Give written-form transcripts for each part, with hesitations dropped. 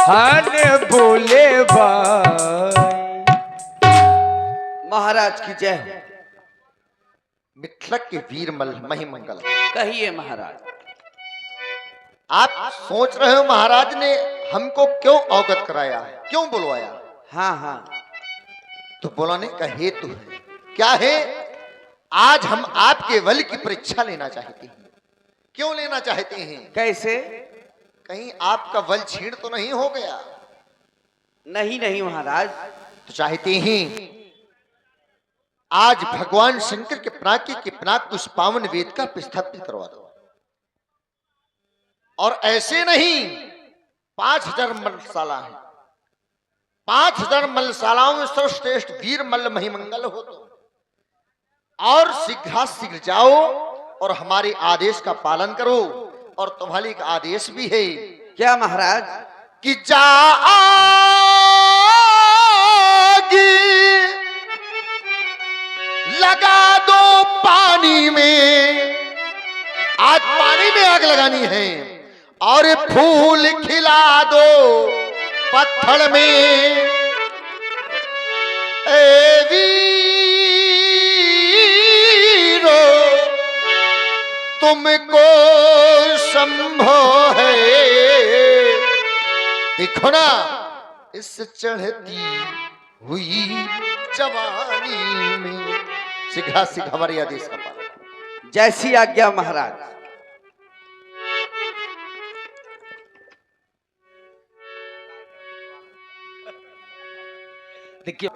हन बोले भाई। महाराज की जय हो। मिथलक के वीर महिमंगल। कहिए महाराज। आप सोच रहे हो महाराज ने हमको क्यों अवगत कराया है, क्यों बुलवाया? हाँ हाँ। तो बुलाने का हेतु है, क्या है? आज हम आपके बल की परीक्षा लेना चाहते हैं। क्यों लेना चाहते हैं? कैसे? कहीं आपका बल छीण तो नहीं हो गया? नहीं नहीं महाराज। तो चाहते हैं आज भगवान शंकर के पिनाकी के पिनाक उस पावन वेद का प्रतिष्ठापित करवा दो। और ऐसे नहीं, 5000 मल्लशाला है, 5000 मल्लशालाओं में सर्वश्रेष्ठ वीर मल्ल महिमंगल हो तो। और शीघ्र जाओ और हमारे आदेश का पालन करो। और तुम्हारे एक आदेश भी है। क्या महाराज? कि जा लगा दो पानी में, आज पानी में आग लगानी है। और फूल खिला दो पत्थर में, ए वीरो तुमको संभव है। देखो ना इस चढ़ती हुई जवानी में, शीघ्र हमारे आदेश का पालन। जैसी आज्ञा महाराज। देखिए,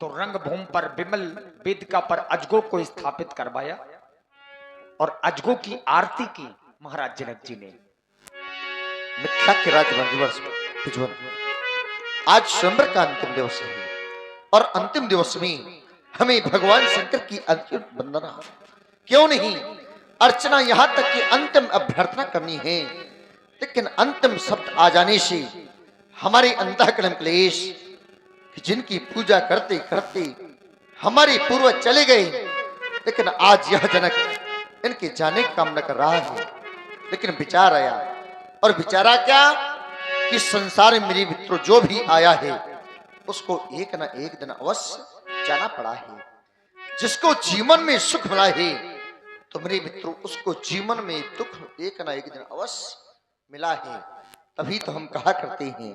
तो रंगभूमि पर विमल वेदिका पर अजगो को स्थापित करवाया और अजगो की आरती की महाराज जनक जी ने। मिथ्या के राजवंश आज स्वयंवर का अंतिम दिवस है। और अंतिम दिवस में हमें भगवान शंकर की अंतिम वंदना, क्यों नहीं अर्चना, यहां तक कि अंतिम अभ्यर्थना करनी है। लेकिन अंतिम शब्द आ जाने से हमारे अंतःकरण क्लेश, जिनकी पूजा करते करते हमारे पूर्वज चले गए, लेकिन आज यह जनक इनके जाने का कामना कर रहा है। लेकिन विचार आया, और विचारा क्या कि संसार में मेरे मित्रों जो भी आया है उसको एक ना एक दिन अवश्य जाना पड़ा है। जिसको जीवन में सुख मिला है तो मेरे मित्रों उसको जीवन में दुख एक ना एक दिन अवश्य मिला है। तभी तो हम कहा करते हैं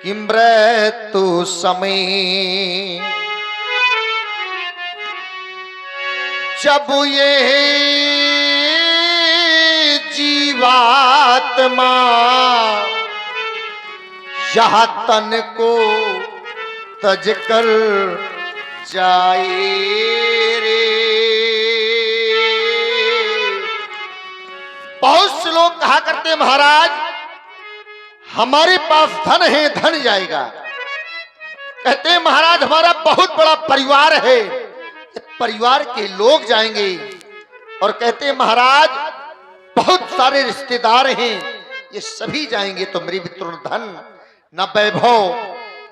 कि मृत्यु समय जब ये जीवात्मा यह तन को तज कर जाए रे। बहुत से लोग कहा करते महाराज हमारे पास धन है, धन जाएगा। कहते हैं महाराज हमारा बहुत बड़ा परिवार है, परिवार के लोग जाएंगे। और कहते हैं महाराज बहुत सारे रिश्तेदार हैं, ये सभी जाएंगे। तो मेरे मित्रों, धन न वैभव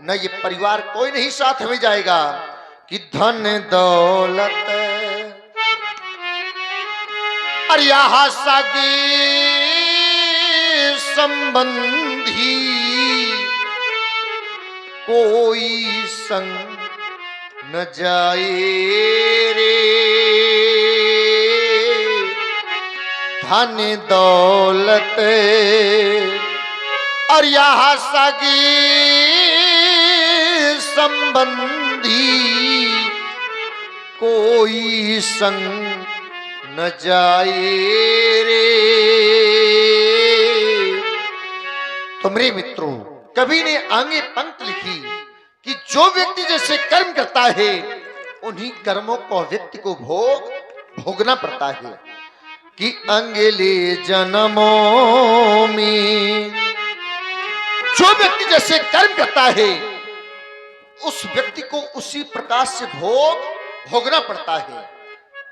न ये परिवार कोई नहीं साथ में जाएगा। कि धन दौलत और यह सगी संबंधी कोई संग न जाए रे। धन दौलत और यह सगी संबंधी कोई संग न जाए रे। तो मेरे मित्रों, कवि ने आगे पंक्ति लिखी कि जो व्यक्ति जैसे कर्म करता है उन्हीं कर्मों को व्यक्ति को भोगना पड़ता है। कि अगले जन्मों में जो व्यक्ति जैसे कर्म करता है उस व्यक्ति को उसी प्रकार से भोगना पड़ता है।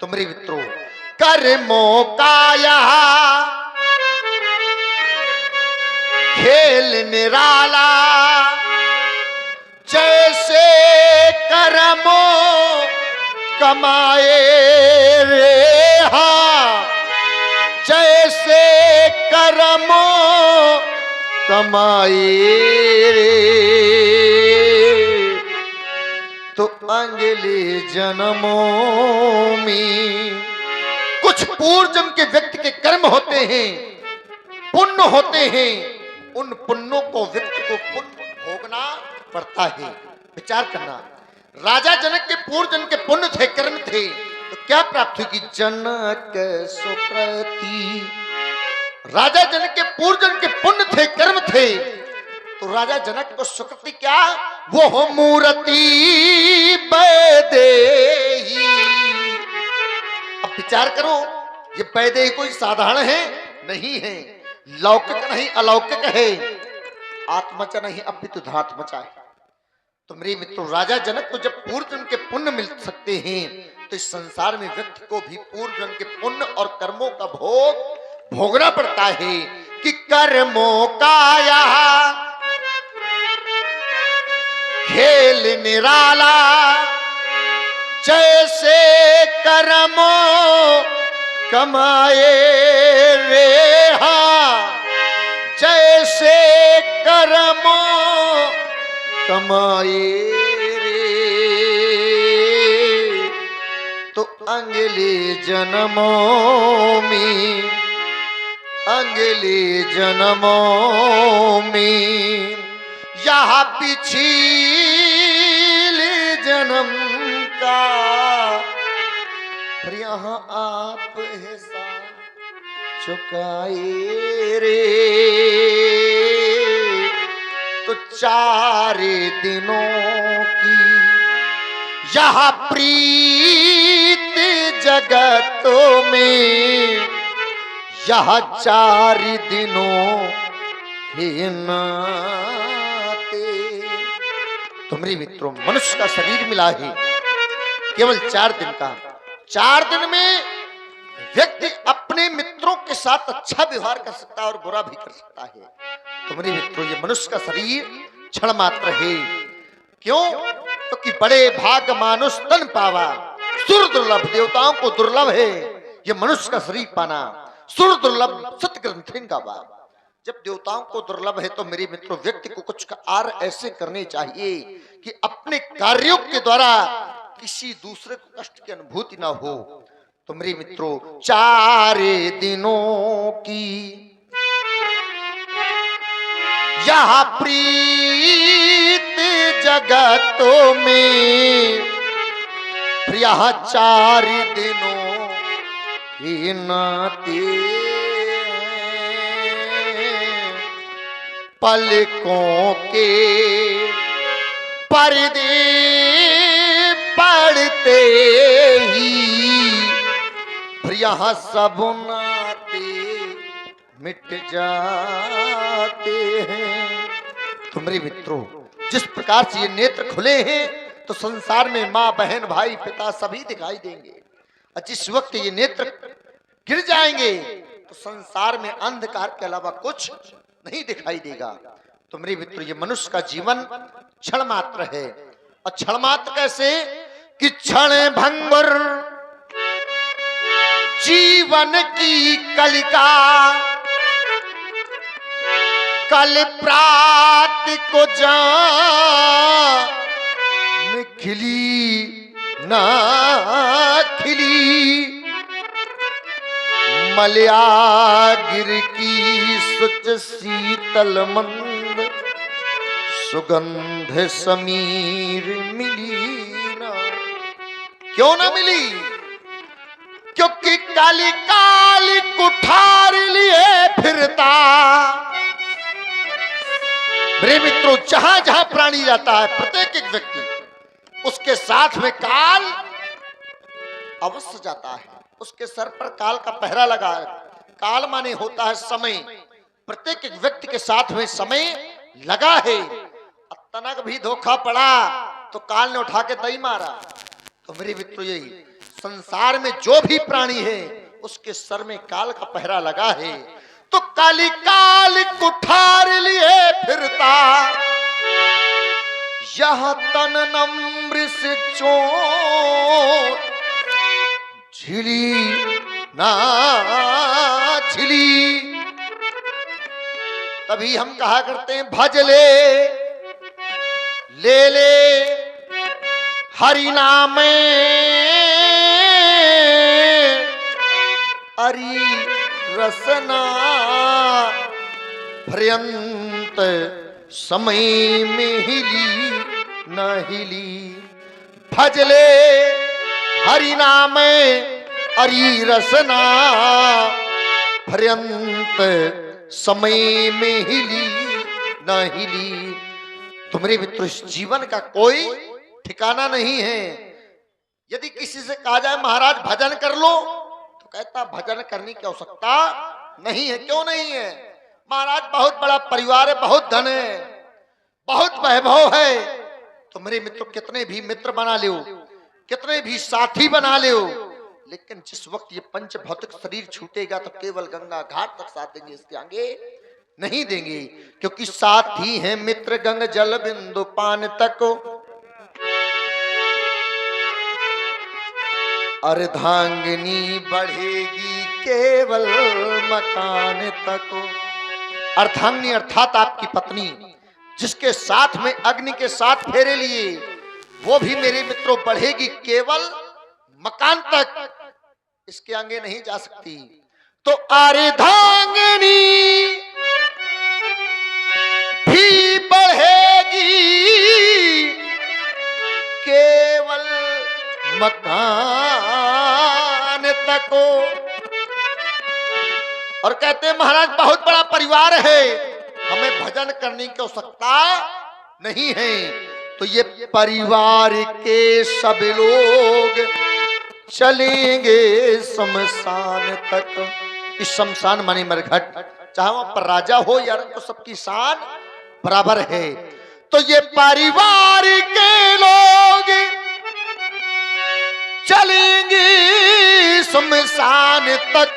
तो मेरे मित्रों, कर्मों का यह खेल निराला, जैसे कर्मों कमाए रे, जैसे कर्मो कमाए रे तो अगले जन्मों में। कुछ पूर्व जन्म के व्यक्ति के कर्म होते हैं, पुण्य होते हैं, उन पुण्यों को व्यक्ति को पुण्य भोगना पड़ता है। विचार करना, राजा जनक के पूर्व जन्म के पुण्य थे, कर्म थे, तो क्या प्राप्त हुई कि जनक सुकृति। राजा जनक के पूर्व जन्म के पुण्य थे, कर्म थे, तो राजा जनक को सुकृति क्या, वो हो मूर्ति वैदेही। अब विचार करो, ये वैदेही कोई साधारण है नहीं है, लौकिक नहीं अलौकिक है, आत्मचा नहीं अपितु धात्मचा है। तो मेरे मित्रों, राजा जनक को जब पूर्व जन्म के पुण्य मिल सकते हैं, तो इस संसार में व्यक्ति को भी पूर्व जन्म के पुण्य और कर्मों का भोग भोगना पड़ता है कि कर्मों का यहाँ खेल निराला, जैसे कर्मों कमाए रे हा, जैसे कर्मों कमाए रे तो अगले जन्मों में, अगले जन्मों में यहाँ पिछले जन्म का फिर यहाँ आप हिसाब चुकाए रे तो 4 दिनों की यहाँ प्रीत जगतों में, यहाँ 4 दिनों के नाते। तो मेरे मित्रों, मनुष्य का शरीर मिला है केवल 4 दिन का। 4 दिन में व्यक्ति अपने मित्रों के साथ अच्छा व्यवहार कर सकता है और बुरा भी कर सकता है। तो मेरे मित्रों, ये मनुष्य का शरीर क्षण मात्र है। क्यों? क्योंकि बड़े भाग मानुष तन पावा, सुर दुर्लभ, देवताओं को दुर्लभ है ये मनुष्य का शरीर पाना, सुर दुर्लभ सत्य ग्रंथिन का बात। जब देवताओं को दुर्लभ है तो मेरे मित्रों, व्यक्ति को कुछ कार्य ऐसे करने चाहिए कि अपने कार्यों के द्वारा किसी दूसरे को कष्ट की अनुभूति ना हो। तो मेरे मित्रों, 4 दिनों की यहाँ प्रीत जगतों में, यहाँ 4 दिनों के नाते पलकों के पर्दे पड़ते ही यहाँ सब नाते मिट जाते हैं। तो मेरे मित्रों, जिस प्रकार से ये नेत्र खुले हैं तो संसार में माँ बहन भाई पिता सभी दिखाई देंगे, और जिस वक्त ये नेत्र गिर जाएंगे तो संसार में अंधकार के अलावा कुछ नहीं दिखाई देगा। तो मेरे मित्रों, ये मनुष्य का जीवन क्षण मात्र है। और क्षण मात्र कैसे कि क्षण भंगुर जीवन की कलिका, कल प्रात को जान खिली ना खिली, मलयागिर की सुच शीतल मंद सुगंध समीर मिली ना। क्यों ना मिली? क्योंकि काली काली कुठार लिए फिरता। मेरे मित्रों, जहां जहां प्राणी जाता है, प्रत्येक एक व्यक्ति उसके साथ में काल अवश्य जाता है। उसके सर पर काल का पहरा लगा है। काल माने होता है समय। प्रत्येक एक व्यक्ति के साथ में समय लगा है। तनक भी धोखा पड़ा तो काल ने उठा के दई मारा। तो मेरे मित्रों, यही संसार में जो भी प्राणी है उसके सर में काल का पहरा लगा है। तो काली काल कुठार लिए फिरता, यह तन नम्र से चोट झिली ना झिली। तभी हम कहा करते हैं भज ले ले हरि नाम हरि रसना पर्यंत समय में हिली न हिली। भजले हरि नाम हरि रसना पर्यंत समय में हिली न हिली। तुम्हारे मित्र इस जीवन का कोई ठिकाना नहीं है। यदि किसी से कहा जाए महाराज भजन कर लो, तो कहता भजन करने की आवश्यकता नहीं है। क्यों नहीं है? महाराज बहुत बड़ा परिवार है, बहुत धन है, बहुत वैभव है। तुम्हारे मित्र कितने भी मित्र बना लो, कितने भी साथी बना लो, लेकिन जिस वक्त ये पंच भौतिक शरीर छूटेगा तो केवल गंगा घाट तक साथ देंगे, इसके आगे नहीं देंगे। क्योंकि साथी है मित्र गंग जल बिंदु पान तक, अर्धांगिनी बढ़ेगी केवल मकान तक। अर्धांगिनी अर्थात आपकी पत्नी, जिसके साथ में अग्नि के साथ फेरे लिए, वो भी मेरे मित्रों बढ़ेगी केवल मकान तक, इसके आगे नहीं जा सकती। तो अर्धांगिनी भी बढ़ेगी केवल मकान तक। और कहते हैं महाराज बहुत बड़ा परिवार है, हमें भजन करने की आवश्यकता नहीं है। तो ये परिवार के सब लोग चलेंगे शमशान तक। इस शमशान माने मरघट, चाहे वहां पर राजा हो या तो सबकी शान बराबर है। तो ये परिवार के लोग चलेंगे शमशान तक,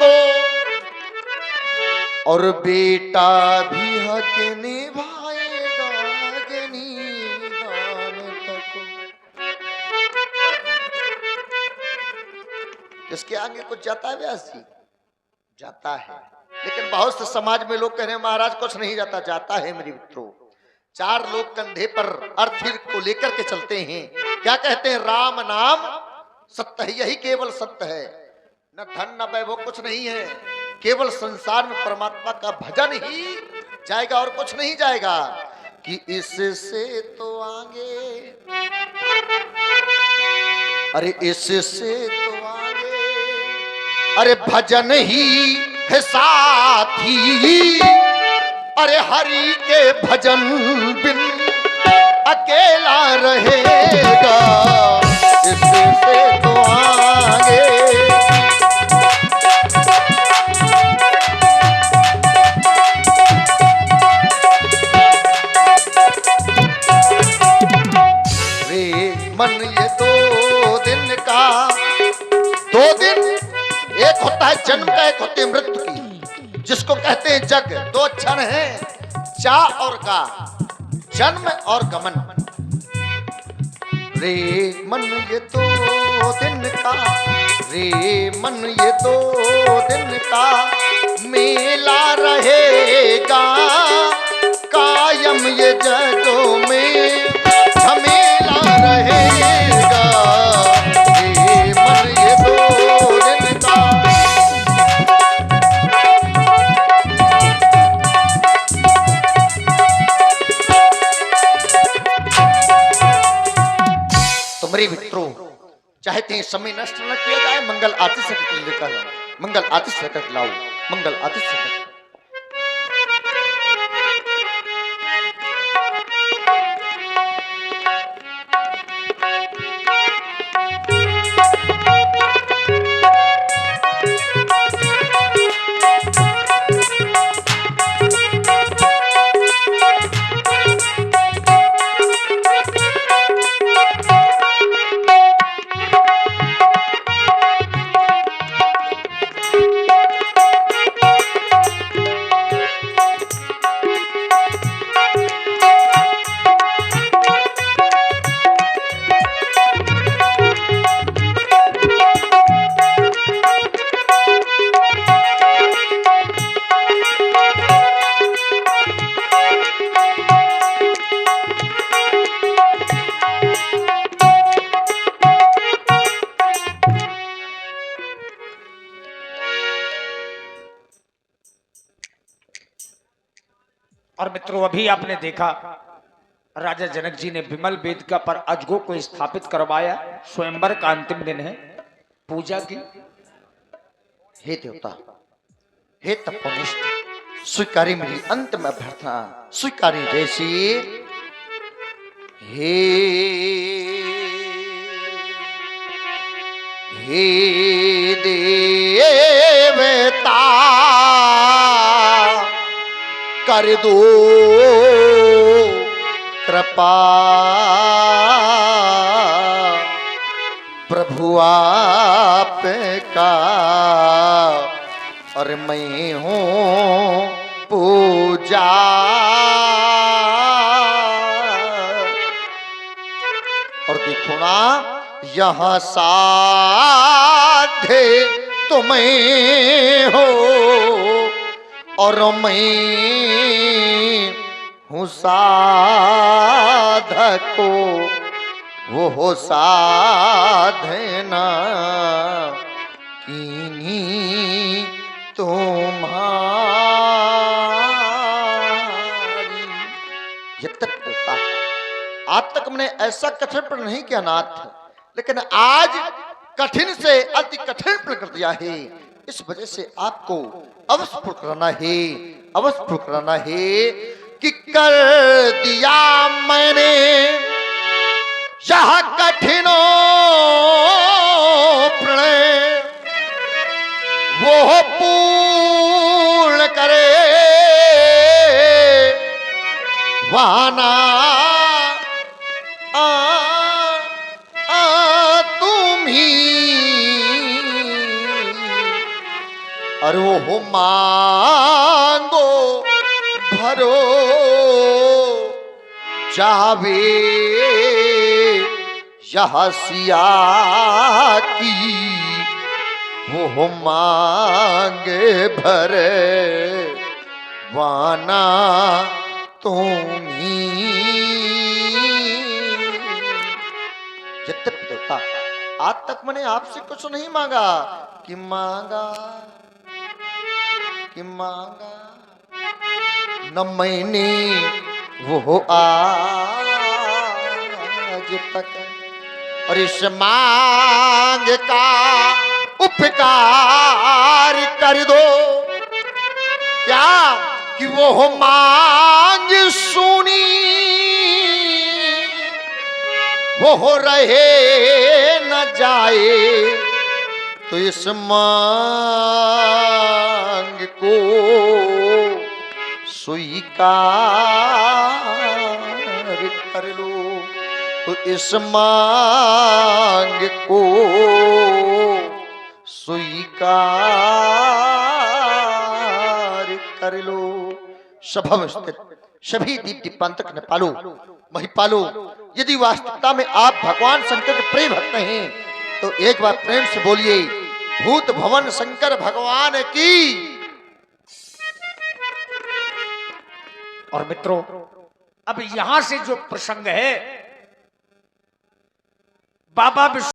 और बेटा भी हक निभाएगा अग्निदान तक। इसके आगे कुछ जाता है व्यास जी? जाता है, लेकिन बहुत से समाज में लोग कह रहे हैं महाराज कुछ नहीं जाता। जाता है मेरे मित्रों। चार लोग कंधे पर अर्थी को लेकर के चलते हैं। क्या कहते हैं? राम नाम सत्य है, यही केवल सत्य है। न धन न वैभव कुछ नहीं है, केवल संसार में परमात्मा का भजन ही जाएगा और कुछ नहीं जाएगा। कि इससे तो आगे, अरे इससे तो आगे, अरे भजन ही है साथी, अरे हरि के भजन बिन अकेला रहेगा। इससे तो आगे, मन ये 2 दिन का, 2 दिन एक होता है जन्म का, एक होती है मृत्यु की, जिसको कहते हैं जग। 2 क्षण हैं, चा और का, जन्म और गमन। रे मन ये 2 दिन का, रे मन ये 2 दिन का, मेला रहेगा कायम ये जगों में झमेला रहेगा। ये मन ये 2 दिन का, तुम्हारे मित्रों चाहते हैं समय नष्ट न किया जाए, मंगल आरती से लेकर जाओ, मंगल आरती से कर लाओ, मंगल आरती से कर। और मित्रों, अभी आपने देखा राजा जनक जी ने विमल वेदिका पर अजगो को स्थापित करवाया। स्वयंवर का अंतिम दिन है, पूजा की। हे देवता, हे तपोनिष्ठ, स्वीकारी मेरी अंतिम अभ्यर्थना, स्वीकारी जैसी। हे हे देवता, कर दो कृपा, प्रभु आप का और मैं हूँ पूजा। और देखो ना, यहाँ साधे तुम्हें हो और मैं हूँ साधको, वो हो साधना कीनी तुम्हारी। यत्तता, आज तक मैंने ऐसा कठिन पर नहीं किया नाथ, लेकिन आज कठिन से अति कठिन पर कर दिया है। इस वजह से आपको अवश्य पूर्ण कराना है, अवश्य पूर्ण कराना है कि कर दिया मैंने यह कठिनो प्रणय, वो पूर्ण करे वाना तुम ही। और वो मांगो भरो जावे यह सिया की, वो मांगे भरे वाना तुम ही। देवता, आज तक मैंने आपसे कुछ नहीं मांगा कि मांगा न मैंने वो आज तक, और इस मांग का उपकार कर दो। क्या कि वो मांग सुनी, वो हो रहे न जाए, तो इस मांग को स्वीकार कर लो, तो इस मांग को स्वीकार कर लो। सभम स्थित सभी दीप दीपांतक न पालो महिपालो, यदि वास्तविकता में आप भगवान शंकर के प्रिय भक्त हैं तो एक बार प्रेम से बोलिए, भूत भवन शंकर भगवान की। और मित्रों, अब यहां से जो प्रसंग है, बाबा